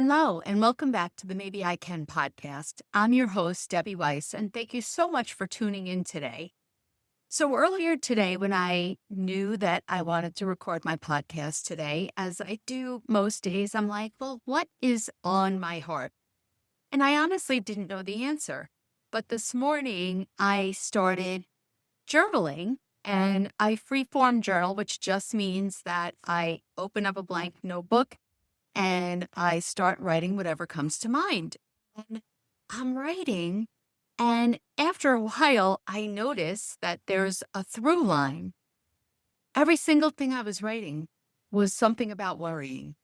Hello, and welcome back to the Maybe I Can podcast. I'm your host, Debbie Weiss, and thank you so much for tuning in today. So, earlier today, when I knew that I wanted to record my podcast today, as I do most days, I'm like, well, what is on my heart? And I honestly didn't know the answer. But this morning, I started journaling and I freeform journal, which just means that I open up a blank notebook and I start writing whatever comes to mind. And I'm writing, and after a while, I notice that there's a through line. Every single thing I was writing was something about worrying.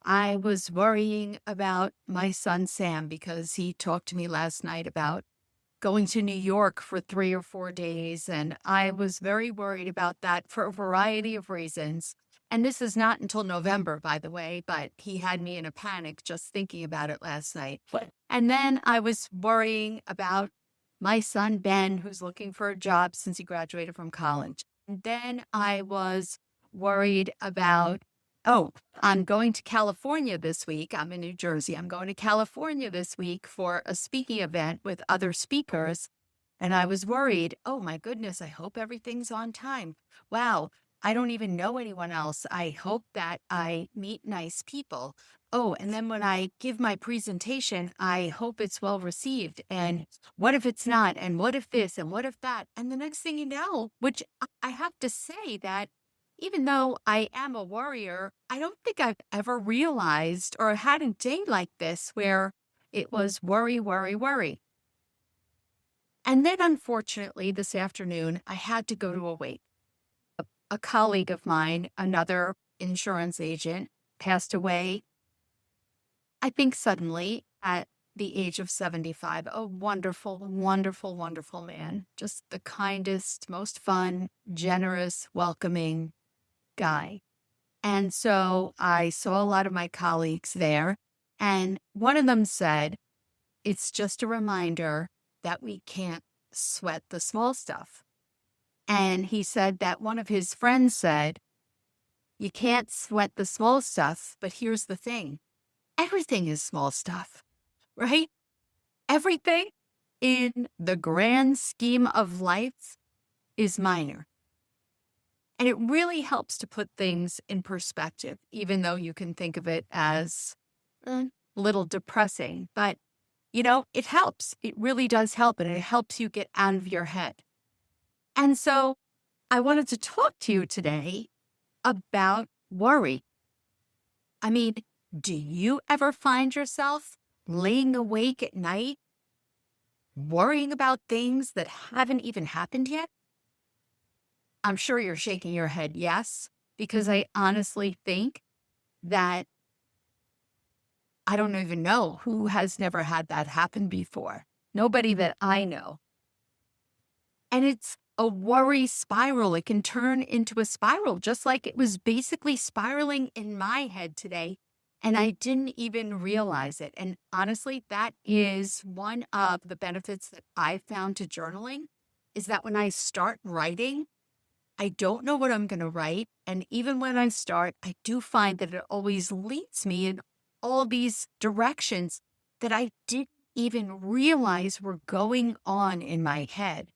I was worrying about my son Sam because he talked to me last night about going to New York for 3 or 4 days. And I was very worried about that for a variety of reasons. And this is not until November, by the way, but he had me in a panic just thinking about it last night. And then I was worrying about my son, Ben, who's looking for a job since he graduated from college. And then I was worried about, oh, I'm going to California this week. I'm in New Jersey. I'm going to California this week for a speaking event with other speakers. And I was worried, oh my goodness, I hope everything's on time. Wow, I don't even know anyone else. I hope that I meet nice people. Oh, and then when I give my presentation, I hope it's well received. And what if it's not? And what if this? And what if that? And the next thing you know, which I have to say that even though I am a worrier, I don't think I've ever realized or had a day like this where it was worry, worry, worry. And then unfortunately, this afternoon, I had to go to a wake. A colleague of mine, another insurance agent, passed away, I think suddenly at the age of 75. A wonderful, wonderful, wonderful man. Just the kindest, most fun, generous, welcoming guy. And so I saw a lot of my colleagues there, and one of them said, it's just a reminder that we can't sweat the small stuff. And he said that one of his friends said, you can't sweat the small stuff, but here's the thing. Everything is small stuff, right? Everything in the grand scheme of life is minor. And it really helps to put things in perspective, even though you can think of it as a little depressing. But, it helps. It really does help, and it helps you get out of your head. And so I wanted to talk to you today about worry. I mean, do you ever find yourself laying awake at night, worrying about things that haven't even happened yet? I'm sure you're shaking your head yes, because I honestly think that I don't even know who has never had that happen before. Nobody that I know. And it's a worry spiral. It can turn into a spiral, just like it was basically spiraling in my head today. And I didn't even realize it. And honestly, that is one of the benefits that I found to journaling, is that when I start writing, I don't know what I'm going to write. And even when I start, I do find that it always leads me in all these directions that I didn't even realize were going on in my head.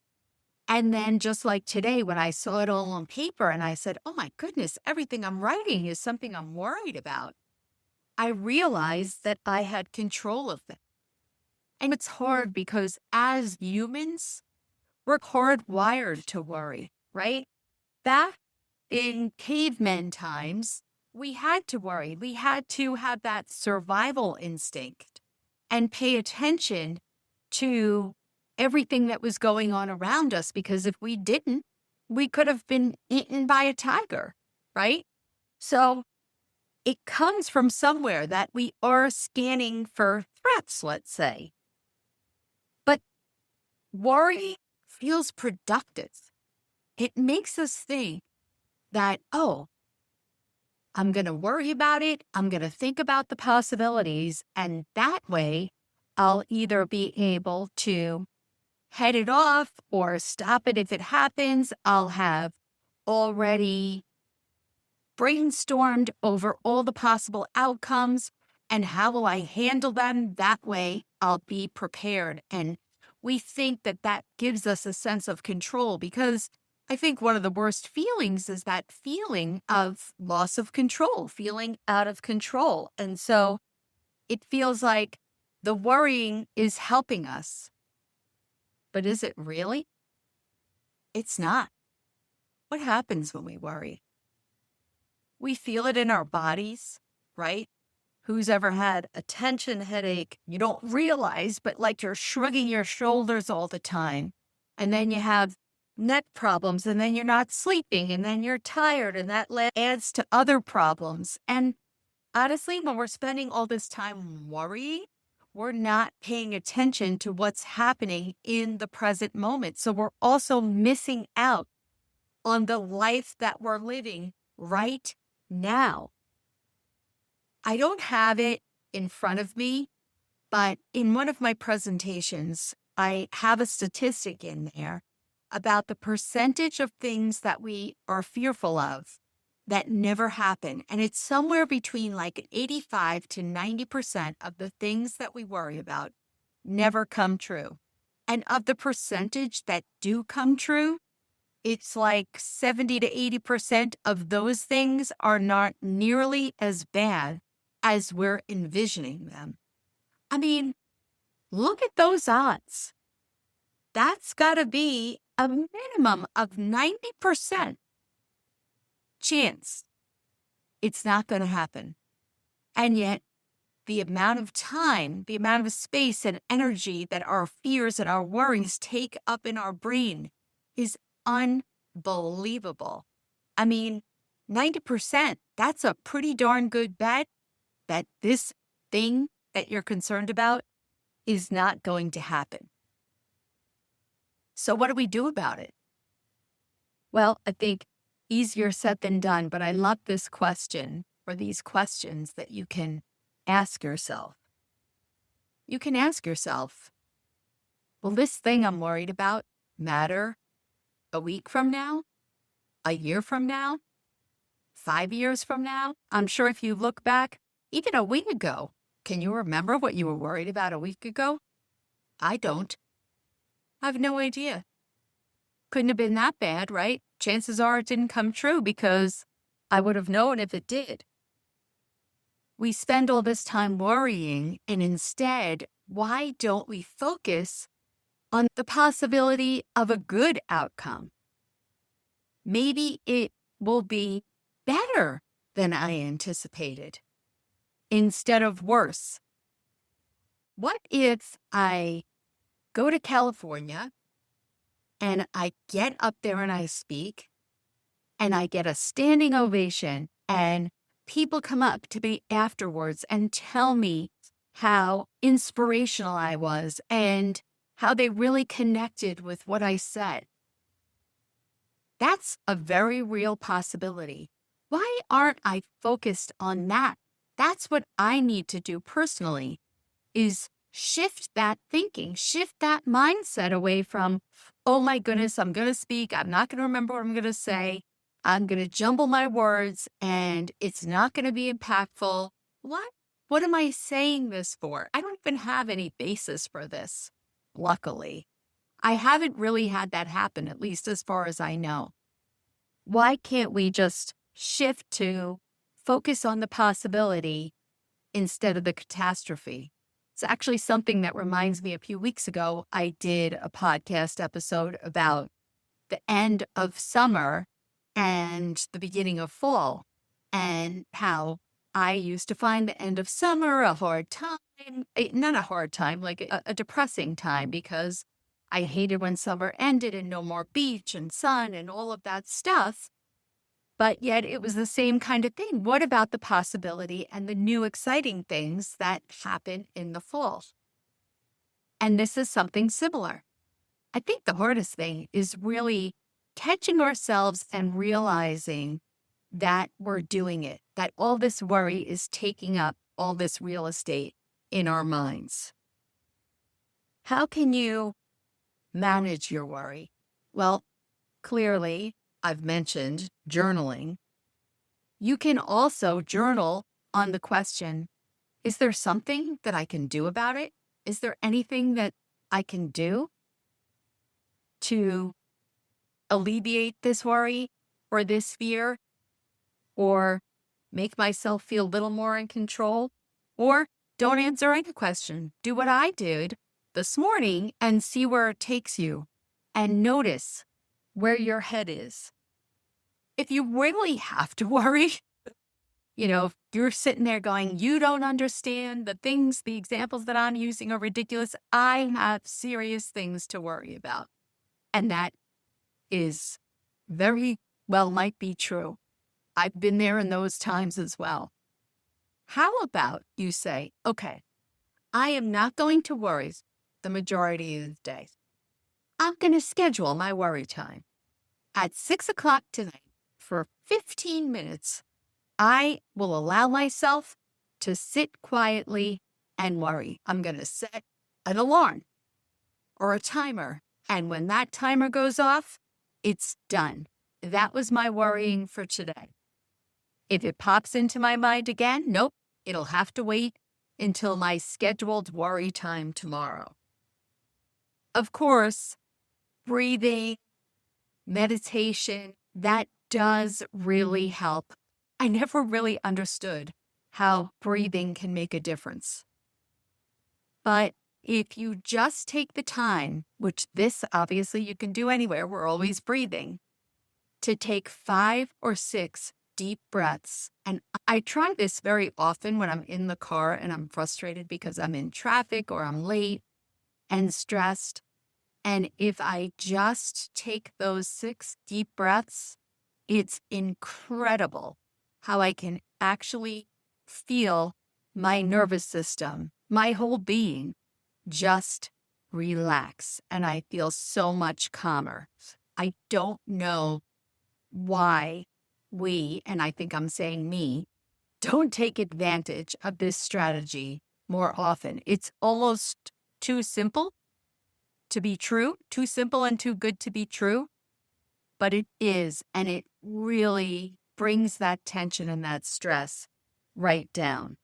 And then just like today, when I saw it all on paper and I said, oh my goodness, everything I'm writing is something I'm worried about, I realized that I had control of it. And it's hard because as humans, we're hardwired to worry, right? Back in cavemen times, we had to worry. We had to have that survival instinct and pay attention to everything that was going on around us, because if we didn't, we could have been eaten by a tiger, right? So it comes from somewhere that we are scanning for threats, let's say. But worry feels productive. It makes us think that, oh, I'm going to worry about it. I'm going to think about the possibilities. And that way, I'll either be able to head it off or stop it if it happens. I'll have already brainstormed over all the possible outcomes. And how will I handle them? That way I'll be prepared. And we think that that gives us a sense of control, because I think one of the worst feelings is that feeling of loss of control, feeling out of control. And so it feels like the worrying is helping us. But is it really? It's not. What happens when we worry? We feel it in our bodies, right? Who's ever had a tension headache? You don't realize, but like you're shrugging your shoulders all the time. And then you have neck problems, and then you're not sleeping, and then you're tired, and that adds to other problems. And honestly, when we're spending all this time worrying, we're not paying attention to what's happening in the present moment. So we're also missing out on the life that we're living right now. I don't have it in front of me, but in one of my presentations, I have a statistic in there about the percentage of things that we are fearful of that never happen. And it's somewhere between like 85 to 90% of the things that we worry about never come true. And of the percentage that do come true, it's like 70 to 80% of those things are not nearly as bad as we're envisioning them. I mean, look at those odds. That's got to be a minimum of 90% chance it's not going to happen. And yet, the amount of time, the amount of space and energy that our fears and our worries take up in our brain is unbelievable. I mean, 90%, that's a pretty darn good bet that this thing that you're concerned about is not going to happen. So what do we do about it? Well, I think easier said than done, but I love this question, or these questions that you can ask yourself. You can ask yourself, will this thing I'm worried about matter a week from now, a year from now, 5 years from now? I'm sure if you look back, even a week ago, can you remember what you were worried about a week ago? I don't. I have no idea. Couldn't have been that bad, right? Chances are it didn't come true because I would have known if it did. We spend all this time worrying, and instead, why don't we focus on the possibility of a good outcome? Maybe it will be better than I anticipated instead of worse. What if I go to California and I get up there and I speak and I get a standing ovation and people come up to me afterwards and tell me how inspirational I was and how they really connected with what I said? That's a very real possibility. Why aren't I focused on that? That's what I need to do personally, is shift that thinking, shift that mindset away from, oh my goodness, I'm going to speak. I'm not going to remember what I'm going to say. I'm going to jumble my words and it's not going to be impactful. What am I saying this for? I don't even have any basis for this. Luckily, I haven't really had that happen, at least as far as I know. Why can't we just shift to focus on the possibility instead of the catastrophe? It's actually something that reminds me, a few weeks ago, I did a podcast episode about the end of summer and the beginning of fall, and how I used to find the end of summer a hard time, not a hard time, like a depressing time, because I hated when summer ended and no more beach and sun and all of that stuff. But yet it was the same kind of thing. What about the possibility and the new exciting things that happen in the fall? And this is something similar. I think the hardest thing is really catching ourselves and realizing that we're doing it, that all this worry is taking up all this real estate in our minds. How can you manage your worry? Well, clearly, I've mentioned journaling. You can also journal on the question, Is there something that I can do about it? Is there anything that I can do to alleviate this worry or this fear or make myself feel a little more in control? Or don't answer any question. Do what I did this morning and see where it takes you and notice where your head is. If you really have to worry, if you're sitting there going, you don't understand the examples that I'm using are ridiculous. I have serious things to worry about. And that is very well might be true. I've been there in those times as well. How about you say, okay, I am not going to worry the majority of the day. I'm going to schedule my worry time at 6 o'clock tonight for 15 minutes. I will allow myself to sit quietly and worry. I'm going to set an alarm or a timer. And when that timer goes off, it's done. That was my worrying for today. If it pops into my mind again, nope, it'll have to wait until my scheduled worry time tomorrow. Of course, breathing, meditation, that does really help. I never really understood how breathing can make a difference. But if you just take the time, which this obviously you can do anywhere, we're always breathing, to take 5 or 6 deep breaths. And I try this very often when I'm in the car and I'm frustrated because I'm in traffic or I'm late and stressed. And if I just take those 6 deep breaths, it's incredible how I can actually feel my nervous system, my whole being, just relax. And I feel so much calmer. I don't know why we, and I think I'm saying me, don't take advantage of this strategy more often. It's almost too simple to be true, too simple and too good to be true, but it is, and it really brings that tension and that stress right down.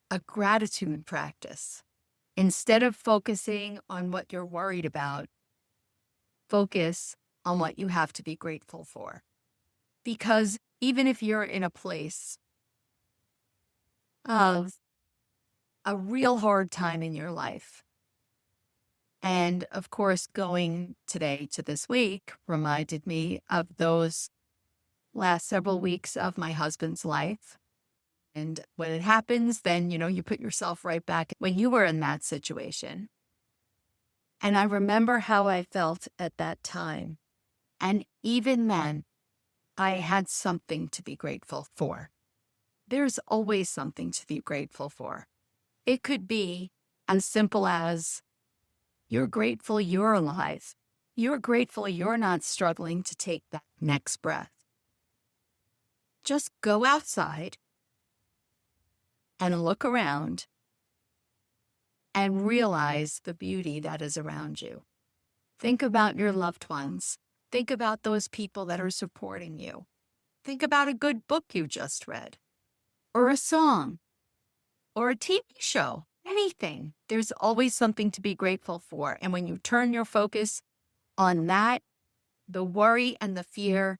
A gratitude practice. Instead of focusing on what you're worried about, focus on what you have to be grateful for. Because even if you're in a place of a real hard time in your life, and of course, going today to this week reminded me of those last several weeks of my husband's life. And when it happens, then, you put yourself right back when you were in that situation. And I remember how I felt at that time. And even then, I had something to be grateful for. There's always something to be grateful for. It could be as simple as you're grateful you're alive. You're grateful you're not struggling to take that next breath. Just go outside and look around and realize the beauty that is around you. Think about your loved ones. Think about those people that are supporting you. Think about a good book you just read, or a song, or a TV show, anything. There's always something to be grateful for. And when you turn your focus on that, the worry and the fear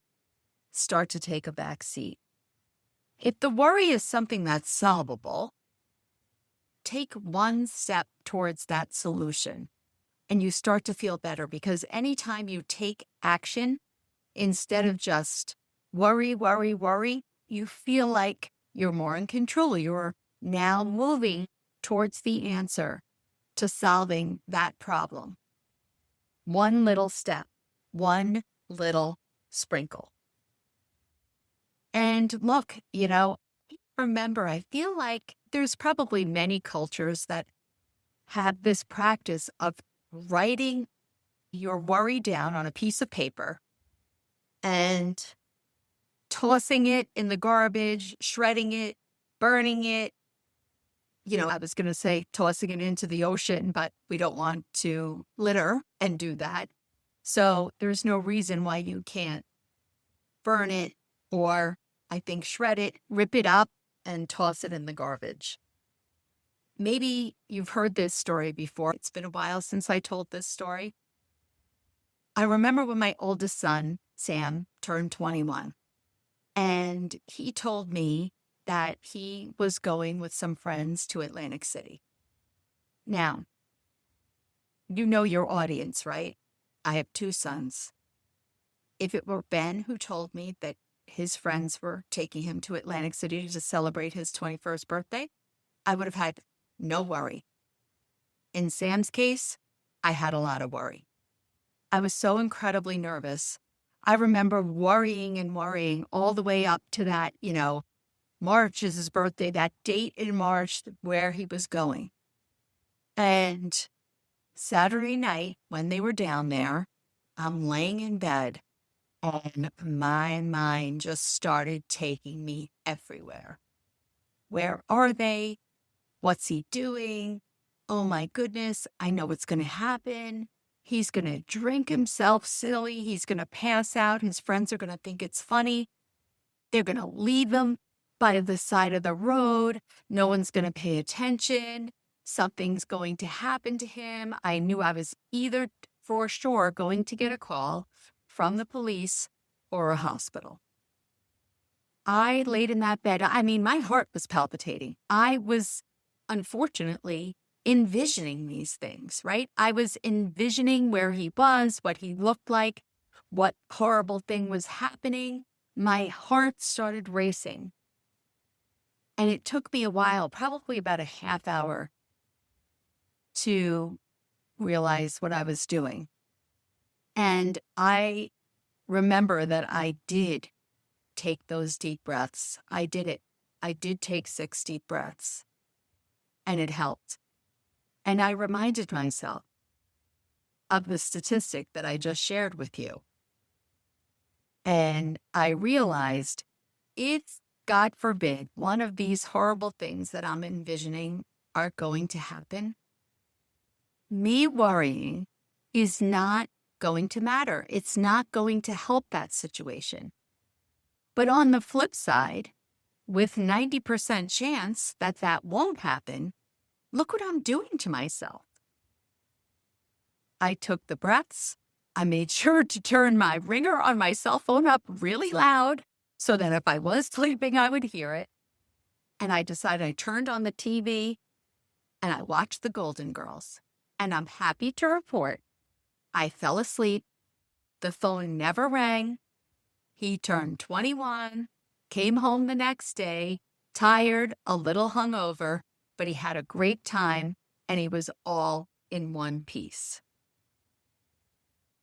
start to take a back seat. If the worry is something that's solvable, take one step towards that solution and you start to feel better, because anytime you take action instead of just worry, you feel like you're more in control. You're now moving towards the answer to solving that problem. One little step, one little sprinkle. And look, remember, I feel like there's probably many cultures that have this practice of writing your worry down on a piece of paper and tossing it in the garbage, shredding it, burning it. I was going to say tossing it into the ocean, but we don't want to litter and do that. So there's no reason why you can't burn it, or I think shred it, rip it up, and toss it in the garbage. Maybe you've heard this story before. It's been a while since I told this story. I remember when my oldest son, Sam, turned 21, and he told me that he was going with some friends to Atlantic City. Now, you know your audience, right? I have two sons. If it were Ben who told me that his friends were taking him to Atlantic City to celebrate his 21st birthday, I would have had no worry. In Sam's case, I had a lot of worry. I was so incredibly nervous. I remember worrying and worrying all the way up to that, March is his birthday, that date in March where he was going. And Saturday night, when they were down there, I'm laying in bed and my mind just started taking me everywhere. Where are they? What's he doing? Oh my goodness, I know what's going to happen. He's going to drink himself silly. He's going to pass out. His friends are going to think it's funny. They're going to leave him by the side of the road. No one's going to pay attention. Something's going to happen to him. I knew I was either for sure going to get a call from the police or a hospital. I laid in that bed. I mean, my heart was palpitating. I was, unfortunately, envisioning these things, right? I was envisioning where he was, what he looked like, what horrible thing was happening. My heart started racing. And it took me a while, probably about a half hour, to realize what I was doing. And I remember that I did take those deep breaths. I did it. I did take 6 deep breaths, and it helped. And I reminded myself of the statistic that I just shared with you. And I realized if, God forbid, one of these horrible things that I'm envisioning are going to happen, me worrying is not going to matter. It's not going to help that situation. But on the flip side, with 90% chance that that won't happen, look what I'm doing to myself. I took the breaths. I made sure to turn my ringer on my cell phone up really loud so that if I was sleeping, I would hear it. And I decided I turned on the TV and I watched the Golden Girls. And I'm happy to report I fell asleep. The phone never rang. He turned 21, came home the next day, tired, a little hungover, but he had a great time and he was all in one piece.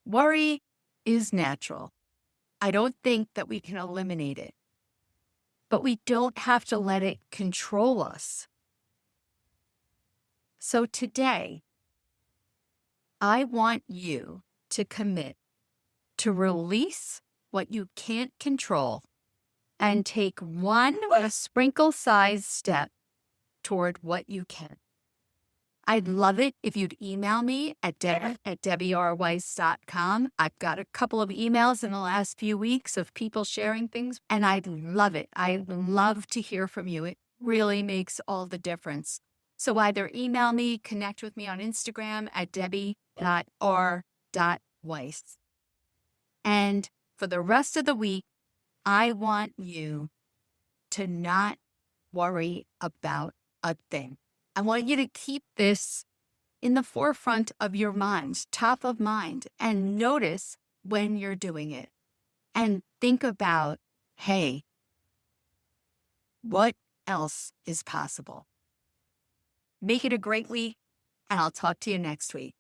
Worry is natural. I don't think that we can eliminate it, but we don't have to let it control us. So today, I want you to commit to release what you can't control and take one sprinkle-sized step toward what you can. I'd love it if you'd email me at debbie@debbierweiss.com. I've got a couple of emails in the last few weeks of people sharing things, and I'd love it. I'd love to hear from you. It really makes all the difference. So either email me, connect with me on Instagram at debbie.r.weiss. And for the rest of the week, I want you to not worry about a thing. I want you to keep this in the forefront of your mind, top of mind, and notice when you're doing it. And think about, hey, what else is possible? Make it a great week, and I'll talk to you next week.